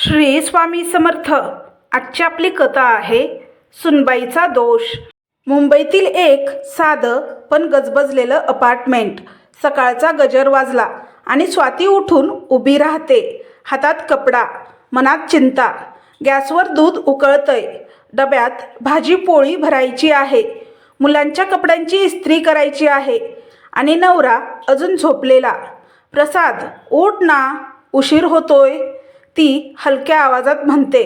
श्री स्वामी समर्थ. आजची आपली कथा आहे सुनबाईचा दोष. मुंबईतील एक साधं पण गजबजलेलं अपार्टमेंट. सकाळचा गजर वाजला आणि स्वाती उठून उभी राहते. हातात कपडा, मनात चिंता. गॅसवर दूध उकळतंय, डब्यात भाजी पोळी भरायची आहे, मुलांच्या कपड्यांची इस्त्री करायची आहे आणि नवरा अजून झोपलेला. प्रसाद, उठ ना, उशीर होतोय, ती हलक्या आवाजात म्हणते.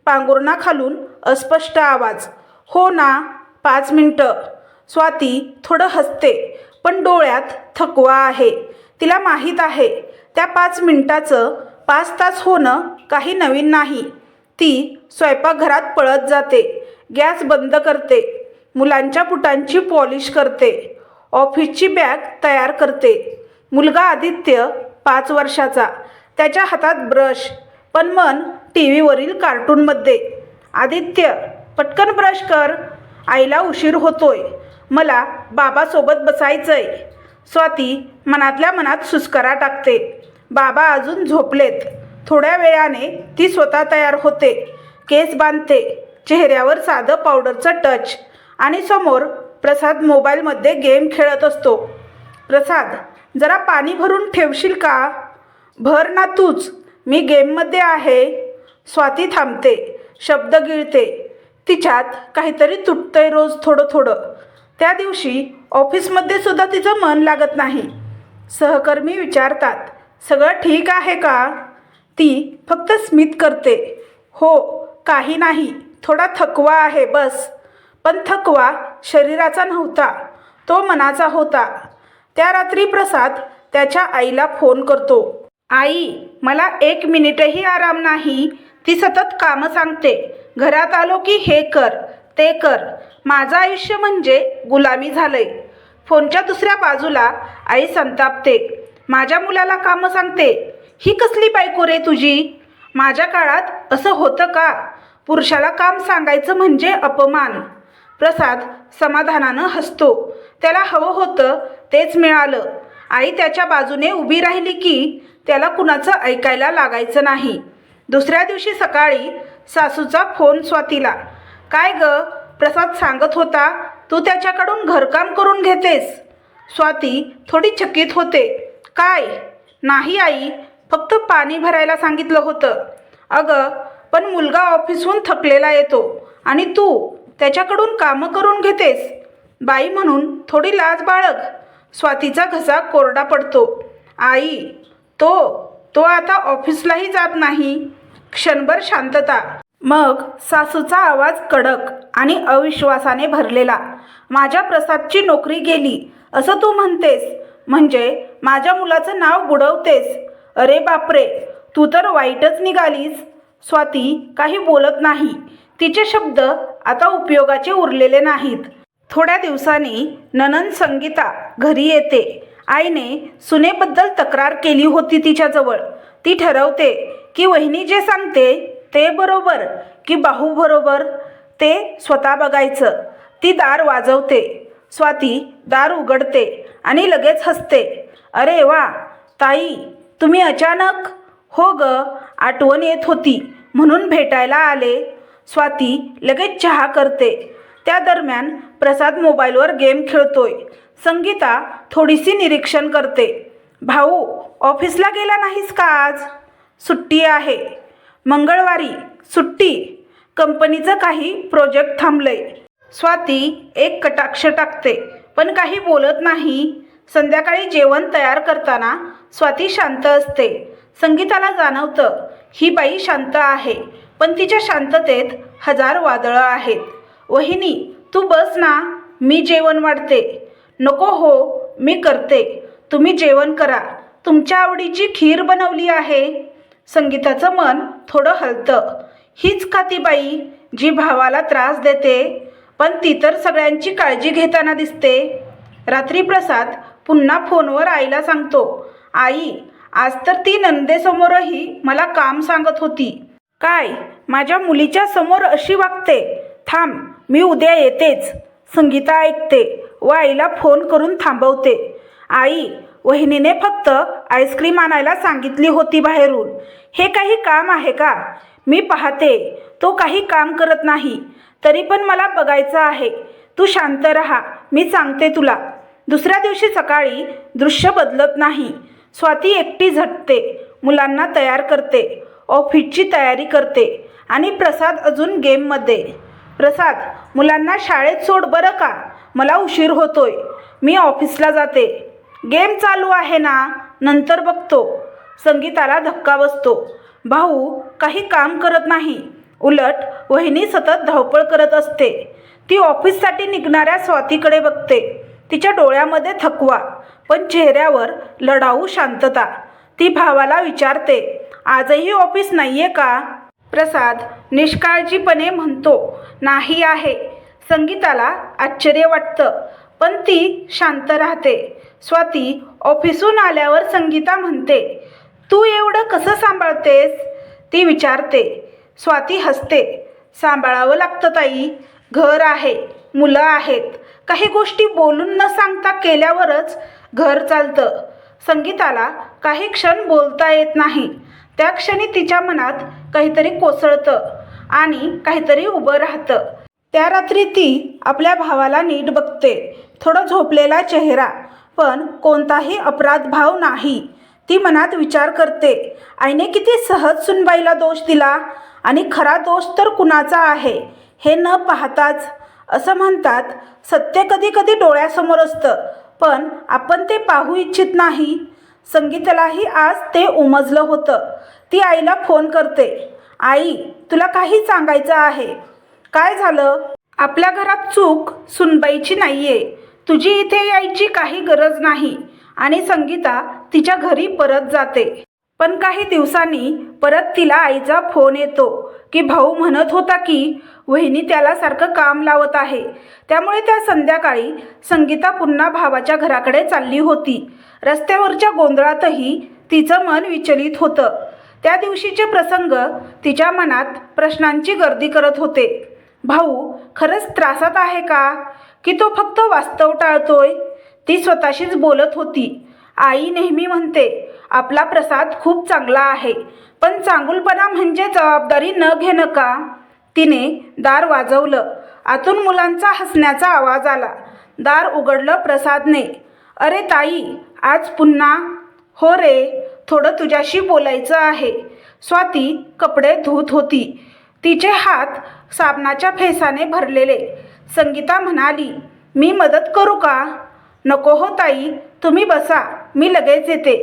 पांघरुणाखालून अस्पष्ट आवाज, हो ना, 5 मिनटं. स्वाती थोडं हसते, पण डोळ्यात थकवा आहे. तिला माहीत आहे त्या 5 मिनिटाचं 5 तास होणं काही नवीन नाही. ती स्वयंपाकघरात पळत जाते, गॅस बंद करते, मुलांच्या बुटांची पॉलिश करते, ऑफिसची बॅग तयार करते. मुलगा आदित्य 5 वर्षाचा, त्याच्या हातात ब्रश, पण मन टी व्हीवरील कार्टूनमध्ये. आदित्य, पटकन ब्रश कर, आईला उशीर होतोय, मला बाबासोबत बसायचंय. स्वाती मनातल्या मनात सुस्कारा टाकते. बाबा अजून झोपलेत. थोड्या वेळाने ती स्वतः तयार होते, केस बांधते, चेहऱ्यावर साधं पावडरचं टच, आणि समोर प्रसाद मोबाईलमध्ये गेम खेळत असतो. प्रसाद, जरा पाणी भरून ठेवशील का? भर ना तूच, मी गेममध्ये आहे. स्वाती थांबते, शब्द गिळते. तिच्यात काहीतरी तुटतंय रोज थोडं थोडं. त्या दिवशी ऑफिसमध्ये सुद्धा तिचं मन लागत नाही. सहकर्मी विचारतात, सगळं ठीक आहे का? ती फक्त स्मित करते, हो, काही नाही, थोडा थकवा आहे बस. पण थकवा शरीराचा नव्हता, तो मनाचा होता. त्या रात्री प्रसाद त्याच्या आईला फोन करतो. आई, मला 1 मिनिटही आराम नाही. ती सतत कामं सांगते. घरात आलो की हे कर, ते कर. माझं आयुष्य म्हणजे गुलामी झालंय. फोनच्या दुसऱ्या बाजूला आई संतापते. माझ्या मुलाला कामं सांगते. ही कसली बायको रे तुझी? माझ्या काळात असं होतं का? पुरुषाला काम सांगायचं म्हणजे अपमान. प्रसाद समाधानानं हसतो. त्याला हवं होतं तेच मिळालं. आई त्याच्या बाजूने उभी राहिली की त्याला कुणाचं ऐकायला लागायचं नाही. दुसऱ्या दिवशी सकाळी सासूचा फोन स्वातीला. काय ग, प्रसाद सांगत होता तू त्याच्याकडून घरकाम करून घेतेस. स्वाती थोडी चकित होते. काय? नाही आई, फक्त पाणी भरायला सांगितलं होतं. अगं, पण मुलगा ऑफिसहून थकलेला येतो आणि तू त्याच्याकडून कामं करून घेतेस. बाई म्हणून थोडी लाज बाळग. स्वातीचा घसा कोरडा पडतो. आई, तो आता ऑफिसलाही जात नाही. क्षणभर शांतता. मग सासूचा आवाज कडक आणि अविश्वासाने भरलेला. माझ्या प्रसादची नोकरी गेली असं तू म्हणतेस म्हणजे माझ्या मुलाचं नाव बुडवतेस. अरे बापरे, तू तर वाईटच निघालीस. स्वाती काही बोलत नाही. तिचे शब्द आता उपयोगाचे उरलेले नाहीत. थोड्या दिवसांनी नणंद संगीता घरी येते. आईने सुनेबद्दल तक्रार केली होती तिच्याजवळ. ती ठरवते की वहिनी जे सांगते ते बरोबर की भाऊ बरोबर, ते स्वतः बघायचं. ती दार वाजवते. स्वाती दार उघडते आणि लगेच हसते. अरे वा ताई, तुम्ही अचानक? हो ग, आठवण येत होती म्हणून भेटायला आले. स्वाती लगेच चहा करते. त्या दरम्यान प्रसाद मोबाईलवर गेम खेळतोय. संगीता थोडीशी निरीक्षण करते. भाऊ, ऑफिसला गेला नाहीस का आज? सुट्टी आहे. मंगळवारी सुट्टी? कंपनीचं काही प्रोजेक्ट थांबलंय. स्वाती एक कटाक्ष टाकते, पण काही बोलत नाही. संध्याकाळी जेवण तयार करताना स्वाती शांत असते. संगीताला जाणवतं ही बाई शांत आहे, पण तिच्या शांततेत 1000 वादळं आहेत. वहिनी, तू बस ना, मी जेवण वाढते. नको हो, मी करते, तुम्ही जेवण करा. तुमच्या आवडीची खीर बनवली आहे. संगीताचं मन थोडं हलतं. हीच का ती बाई जी भावाला त्रास देते? पण ती तर सगळ्यांची काळजी घेताना दिसते. रात्री प्रसाद पुन्हा फोनवर आईला सांगतो. आई, आज तर ती नंदेसमोरही मला काम सांगत होती. काय, माझ्या मुलीच्या समोर अशी वागते? थांब, मी उद्या येतेच. संगीता ऐकते व आईला फोन करून थांबवते. आई, वहिनीने फक्त आईस्क्रीम आणायला सांगितली होती बाहेरून. हे काही काम आहे का? मी पाहते तो काही काम करत नाही, तरी पण मला बघायचं आहे. तू शांत राहा, मी सांगते तुला. दुसऱ्या दिवशी सकाळी दृश्य बदलत नाही. स्वाती एकटी झटते, मुलांना तयार करते, ऑफिसची तयारी करते आणि प्रसाद अजून गेममध्ये. प्रसाद, मुलांना शाळेत सोड बरं का, मला उशीर होतोय. मी ऑफिसला जाते. गेम चालू आहे ना, नंतर बघतो. संगीताला धक्का बसतो. भाऊ काही काम करत नाही, उलट वहिनी सतत धावपळ करत असते. ती ऑफिससाठी निघणाऱ्या स्वातीकडे बघते. तिच्या डोळ्यामध्ये थकवा, पण चेहऱ्यावर लढाऊ शांतता. ती भावाला विचारते, आजही ऑफिस नाहीये का? प्रसाद निष्काळजीपणे म्हणतो, नाही आहे. संगीताला आश्चर्य वाटतं, पण ती शांत राहते. स्वाती ऑफिसून आल्यावर संगीता म्हणते, तू एवढं कसं सांभाळतेस? ती विचारते. स्वाती हसते, सांभाळावं लागतं ताई. घर आहे, मुलं आहेत. काही गोष्टी बोलून न सांगता केल्यावरच घर चालतं. संगीताला काही क्षण बोलता येत नाही. त्या क्षणी तिच्या मनात काहीतरी कोसळतं आणि काहीतरी उभं राहतं. त्या रात्री ती आपल्या भावाला नीट बघते. थोडा झोपलेला चेहरा, पण कोणताही अपराध भाव नाही. ती मनात विचार करते, आईने किती सहज सुनबाईला दोष दिला आणि खरा दोष तर कुणाचा आहे हे न पाहताच. असं म्हणतात, सत्य कधी कधी डोळ्यासमोर असतं, पण आपण ते पाहू इच्छित नाही. संगीतालाही आज ते उमजलं होतं. ती आईला फोन करते, आई तुला काही सांगायचं आहे. काय झालं? आपल्या घरात चूक सुनबाईची नाहीये. तुझी इथे यायची काही गरज नाही. आणि संगीता तिच्या घरी परत जाते. पण काही दिवसांनी परत तिला आईचा फोन येतो की भाऊ म्हणत होता की वहिनी त्याला सारखं काम लावत आहे. त्यामुळे त्या संध्याकाळी संगीता पुन्हा भावाच्या घराकडे चालली होती. रस्त्यावरच्या गोंधळातही तिचं मन विचलित होतं. त्या दिवशीचे प्रसंग तिच्या मनात प्रश्नांची गर्दी करत होते. भाऊ खरंच त्रासात आहे का, की तो फक्त वास्तव टाळतोय? ती स्वतःशीच बोलत होती. आई नेहमी म्हणते, आपला प्रसाद खूप चांगला आहे, पण चांगुलपणा म्हणजे जबाबदारी न घेणं का? तिने दार वाजवलं. आतून मुलांचा हसण्याचा आवाज आला. दार उघडलं प्रसादने. अरे ताई, आज पुन्हा? हो रे, थोडं तुझ्याशी बोलायचं आहे. स्वाती कपडे धुत होती, तिचे हात साबणाच्या फेसाने भरलेले. संगीता म्हणाली, मी मदत करू का? नको हो ताई, तुम्ही बसा, मी लगेच येते.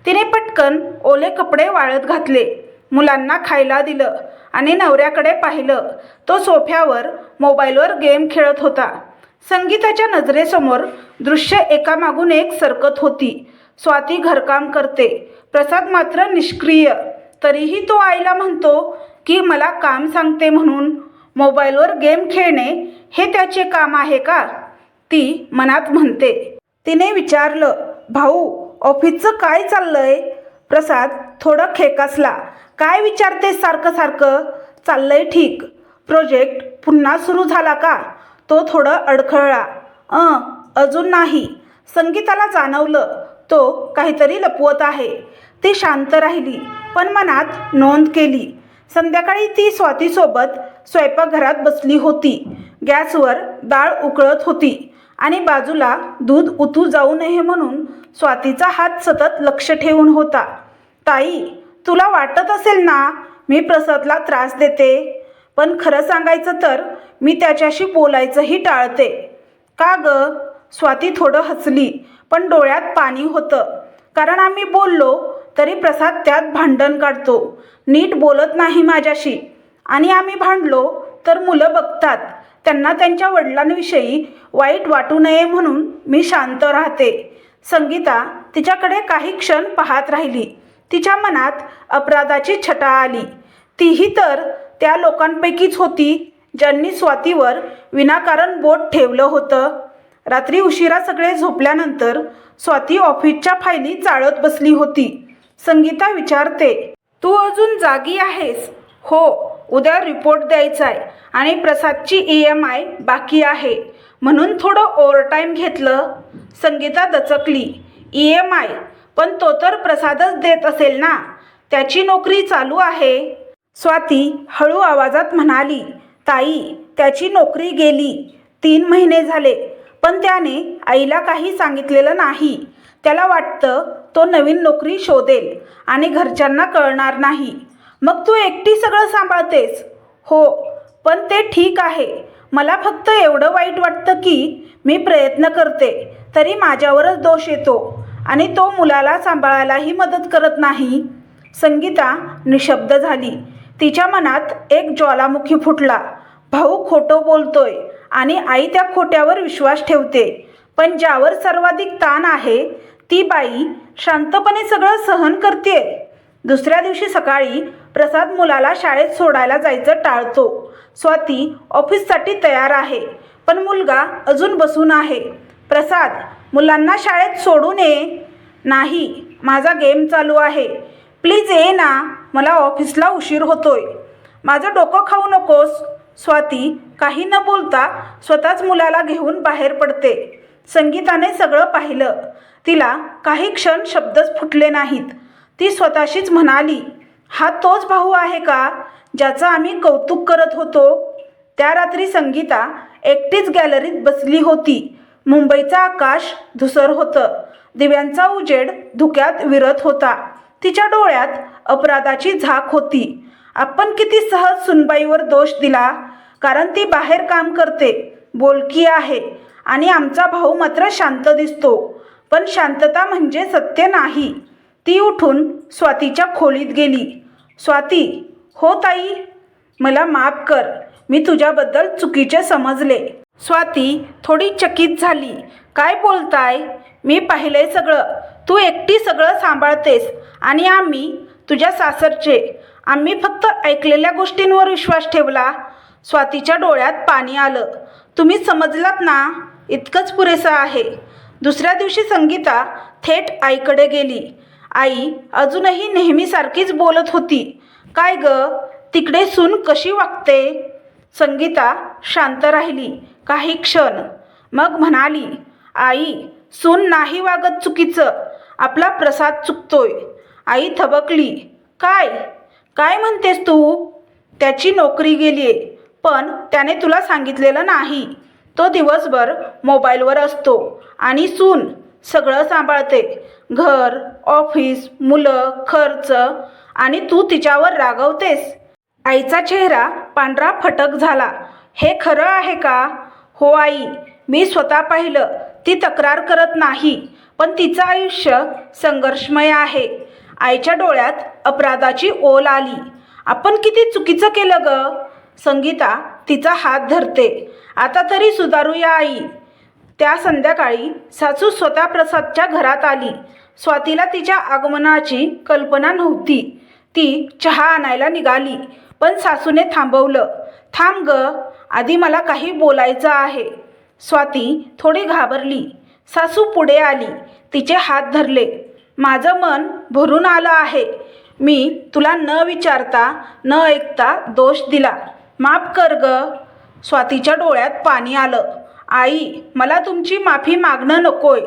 तिने पटकन ओले कपडे वाळत घातले, मुलांना खायला दिलं आणि नवऱ्याकडे पाहिलं. तो सोफ्यावर मोबाईलवर गेम खेळत होता. संगीताच्या नजरेसमोर दृश्य एकामागून एक सरकत होती. स्वाती घरकाम करते, प्रसाद मात्र निष्क्रिय. तरीही तो आईला म्हणतो की मला काम सांगते म्हणून. मोबाईलवर गेम खेळणे हे त्याचे काम आहे का? ती मनात म्हणते. तिने विचारलं, भाऊ ऑफिसचं काय चाललंय? प्रसाद थोडं खेकसला. काय विचारतेस सारखं सारखं? चाललंय ठीक. प्रोजेक्ट पुन्हा सुरू झाला का? तो थोडं अडखळला. अजून नाही. संगीताला जाणवलं तो काहीतरी लपवत आहे. ती शांत राहिली, पण मनात नोंद केली. संध्याकाळी ती स्वातीसोबत स्वयंपाकघरात बसली होती. गॅसवर डाळ उकळत होती आणि बाजूला दूध उतू जाऊ नये म्हणून स्वातीचा हात सतत लक्ष ठेवून होता. ताई, तुला वाटत असेल ना मी प्रसादला त्रास देते, पण खरं सांगायचं तर मी त्याच्याशी बोलायचंही टाळते. का ग? स्वाती थोडं हसली, पण डोळ्यात पाणी होतं. कारण आम्ही बोललो तरी प्रसाद त्यात भांडण काढतो, नीट बोलत नाही माझ्याशी. आणि आम्ही भांडलो तर मुलं बघतात, त्यांना त्यांच्या वडिलांविषयी वाईट वाटू नये म्हणून मी शांत राहते. संगीता तिच्याकडे काही क्षण पाहत राहिली. तिच्या मनात अपराधाची छटा आली. तीही तर त्या लोकांपैकीच होती ज्यांनी स्वातीवर विनाकारण बोट ठेवलं होतं. रात्री उशिरा सगळे झोपल्यानंतर स्वाती ऑफिसच्या फायली चाळत बसली होती. संगीता विचारते, तू अजून जागी आहेस? हो, उद्या रिपोर्ट द्यायचा आहे आणि प्रसादची EMI बाकी आहे म्हणून थोडं ओव्हरटाईम घेतलं. संगीता दचकली. EMI, पण तो तर प्रसादच देत असेल ना, त्याची नोकरी चालू आहे. स्वाती हळू आवाजात म्हणाली, ताई, त्याची नोकरी गेली. 3 महिने झाले, पण त्याने आईला काही सांगितलेलं नाही. त्याला वाटतं तो नवीन नोकरी शोधेल आणि घरच्यांना कळणार नाही. मग तू एकटी सगळं सांभाळतेस? हो, पण ते ठीक आहे. मला फक्त एवढं वाईट वाटतं की मी प्रयत्न करते तरी माझ्यावरच दोष येतो आणि तो मुलाला सांभाळायलाही मदत करत नाही. संगीता निशब्द झाली. तिच्या मनात एक ज्वालामुखी फुटला. भाऊ खोटं बोलतोय आणि आई त्या खोट्यावर विश्वास ठेवते. पण ज्यावर सर्वाधिक ताण आहे ती बाई शांतपणे सगळं सहन करते. दुसऱ्या दिवशी सकाळी प्रसाद मुलाला शाळेत सोडायला जायचं टाळतो. स्वाती ऑफिससाठी तयार आहे, पण मुलगा अजून बसून आहे. प्रसाद, मुलांना शाळेत सोडून ये. नाही, माझा गेम चालू आहे. प्लीज ये ना, मला ऑफिसला उशीर होतोय. माझं डोकं खाऊ नकोस. स्वाती काही न बोलता स्वतःच मुलाला घेऊन बाहेर पडते. संगीताने सगळं पाहिलं. तिला काही क्षण शब्दच फुटले नाहीत. ती स्वतःशीच म्हणाली, हा तोच भाऊ आहे का ज्याचं आम्ही कौतुक करत होतो? त्या रात्री संगीता एकटीच गॅलरीत बसली होती. मुंबईचं आकाश धुसर होतं. दिव्यांचा उजेड धुक्यात विरत होता. तिच्या डोळ्यात अपराधाची झाक होती. आपण किती सहज सुनबाईवर दोष दिला, कारण ती बाहेर काम करते, बोलकी आहे आणि आमचा भाऊ मात्र शांत दिसतो. पण शांतता म्हणजे सत्य नाही. ती उठून स्वातीच्या खोलीत गेली. स्वाती, हो ताई, मला माफ कर. मी तुझ्याबद्दल चुकीचे समजले. स्वाती थोडी चकित झाली. काय बोलताय? मी पाहिलंय सगळं. तू एकटी सगळं सांभाळतेस आणि आम्ही तुझ्या सासरचे. आम्ही फक्त ऐकलेल्या गोष्टींवर विश्वास ठेवला. स्वातीच्या डोळ्यात पाणी आलं. तुम्ही समजलात ना, इतकंच पुरेसं आहे. दुसऱ्या दिवशी संगीता थेट आईकडे गेली. आई अजूनही नेहमीसारखीच बोलत होती. काय ग, तिकडे सून कशी वागते? संगीता शांत राहिली काही क्षण, मग म्हणाली, आई, सून नाही वागत चुकीचं, आपला प्रसाद चुकतोय. आई थबकली. काय काय म्हणतेस तू? त्याची नोकरी गेलीये, पण त्याने तुला सांगितलेलं नाही. तो दिवसभर मोबाईलवर असतो आणि सून सगळं सांभाळते. घर, ऑफिस, मुलं, खर्च, आणि तू तिच्यावर रागवतेस. आईचा चेहरा पांढरा फटक झाला. हे खरं आहे का? हो आई, मी स्वतः पाहिलं. ती तक्रार करत नाही, पण तिचं आयुष्य संघर्षमय आहे. आईच्या डोळ्यात अपराधाची ओल आली. आपण किती चुकीचं केलं ग. संगीता तिचा हात धरते. आता तरी सुधारूया आई. त्या संध्याकाळी सासू स्वतः प्रसादच्या घरात आली. स्वातीला तिच्या आगमनाची कल्पना नव्हती. ती चहा आणायला निघाली, पण सासूने थांबवलं. थांब ग, आधी मला काही बोलायचं आहे. स्वाती थोडी घाबरली. सासू पुढे आली, तिचे हात धरले. माझं मन भरून आलं आहे. मी तुला न विचारता न ऐकता दोष दिला. माफ कर ग. स्वातीच्या डोळ्यात पाणी आलं. आई, मला तुमची माफी मागणं नकोय.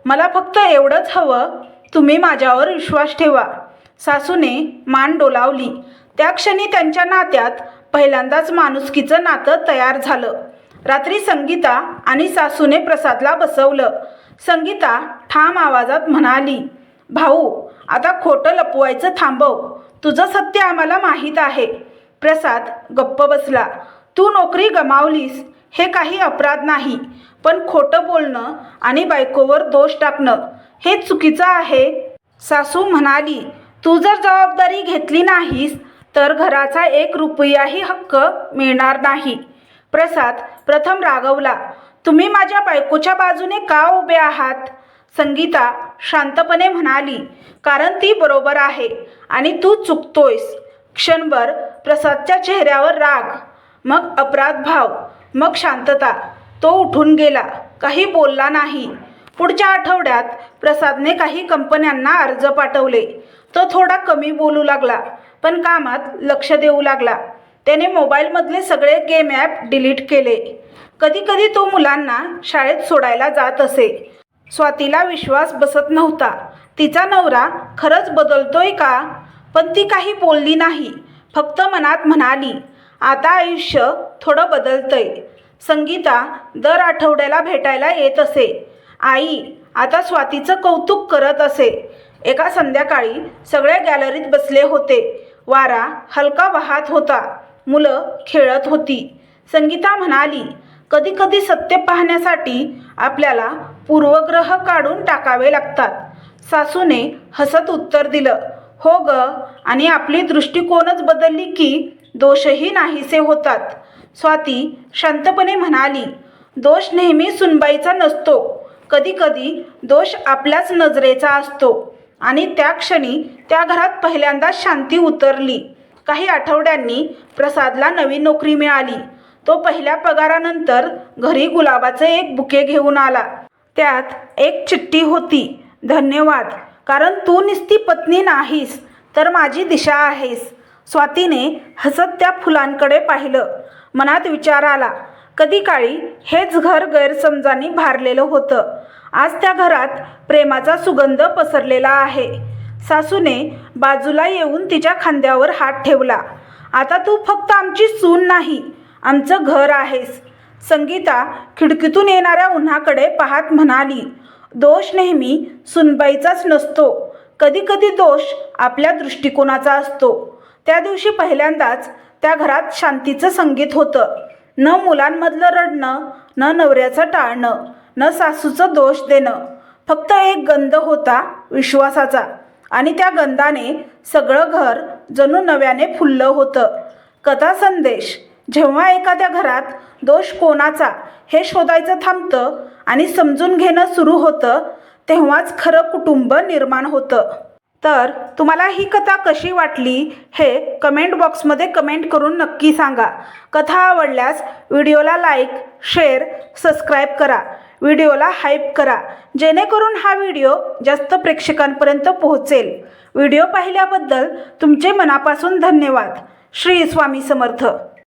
मला फक्त एवढंच हवं, तुम्ही माझ्यावर विश्वास ठेवा. सासूने मान डोलावली. त्या क्षणी त्यांच्या नात्यात पहिल्यांदाच माणुसकीचं नातं तयार झालं. रात्री संगीता आणि सासूने प्रसादला बसवलं. संगीता ठाम आवाजात म्हणाली, भाऊ, आता खोटं लपवायचं थांबव. तुझं सत्य आम्हाला माहीत आहे. प्रसाद गप्प बसला. तू नोकरी गमावलीस हे काही अपराध नाही, पण खोटं बोलणं आणि बायकोवर दोष टाकणं हे चुकीचं आहे. सासू म्हणाली, तू जर जबाबदारी घेतली नाहीस तर घराचा 1 रुपयाही हक्क मिळणार नाही. प्रसाद प्रथम रागवला. तुम्ही माझ्या बायकोच्या बाजूने का उभे आहात? संगीता शांतपणे म्हणाली, कारण ती बरोबर आहे आणि तू चुकतोयस. क्षणभर प्रसादच्या चेहऱ्यावर राग, मग अपराध भाव, मग शांतता. तो उठून गेला, काही बोलला नाही. पुढच्या आठवड्यात प्रसादने काही कंपन्यांना अर्ज पाठवले. तो थोडा कमी बोलू लागला, पण कामात लक्ष देऊ लागला. त्याने मोबाईलमधले सगळे गेम ॲप डिलीट केले. कधी कधी तो मुलांना शाळेत सोडायला जात असे. स्वातीला विश्वास बसत नव्हता. तिचा नवरा खरंच बदलतोय का? पण ती काही बोलली नाही. फक्त मनात म्हणाली, आता आयुष्य थोडं बदलतंय. संगीता दर आठवड्याला भेटायला येत असे. आई आता स्वातीचं कौतुक करत असे. एका संध्याकाळी सगळे गॅलरीत बसले होते. वारा हलका वाहत होता. मुलं खेळत होती. संगीता म्हणाली, कधी कधी सत्य पाहण्यासाठी आपल्याला पूर्वग्रह काढून टाकावे लागतात. सासूने हसत उत्तर दिलं, हो ग, आणि आपली दृष्टिकोनच बदलली की दोषही नाहीसे होतात. स्वाती शांतपणे म्हणाली, दोष नेहमी सुनबाईचा नसतो. कधी कधी दोष आपल्याच नजरेचा असतो. आणि त्या क्षणी त्या घरात पहिल्यांदा शांती उतरली. काही आठवड्यांनी प्रसादला नवी नोकरी मिळाली. तो पहिल्या पगारानंतर घरी गुलाबाचे एक बुके घेऊन आला. त्यात एक चिठ्ठी होती. धन्यवाद, कारण तू नुसती पत्नी नाहीस तर माझी दिशा आहेस. स्वातीने हसत त्या फुलांकडे पाहिलं. मनात विचार आला, कधी काळी हेच घर गैरसमजांनी भारलेलं होतं. आज त्या घरात प्रेमाचा सुगंध पसरलेला आहे. सासूने बाजूला येऊन तिच्या खांद्यावर हात ठेवला. आता तू फक्त आमची सून नाही, आमचं घर आहेस. संगीता खिडकीतून येणाऱ्या उन्हाकडे पाहत म्हणाली, दोष नेहमी सुनबाईचाच नसतो. कधी कधी दोष आपल्या दृष्टिकोनाचा असतो. त्या दिवशी पहिल्यांदाच त्या घरात शांतीचं संगीत होतं. न मुलांमधलं रडणं, न नवऱ्याचं टाळणं, न सासूचं दोष देणं. फक्त एक गंध होता विश्वासाचा. आणि त्या गंधाने सगळं घर जणू नव्याने फुललं होतं. कथा संदेश, जेव्हा एखाद्या घरात दोष कोणाचा हे शोधायचं थांबतं आणि समजून घेणं सुरू होतं, तेव्हाच खरं कुटुंब निर्माण होतं. तर तुम्हाला ही कथा कशी वाटली हे कमेंट बॉक्समध्ये कमेंट करून नक्की सांगा. कथा आवडल्यास व्हिडिओला लाईक, शेअर, सबस्क्राईब करा. व्हिडिओला हाईप करा, जेणेकरून हा व्हिडिओ जास्त प्रेक्षकांपर्यंत पोहोचेल. व्हिडिओ पाहिल्याबद्दल तुमचे मनापासून धन्यवाद. श्री स्वामी समर्थ.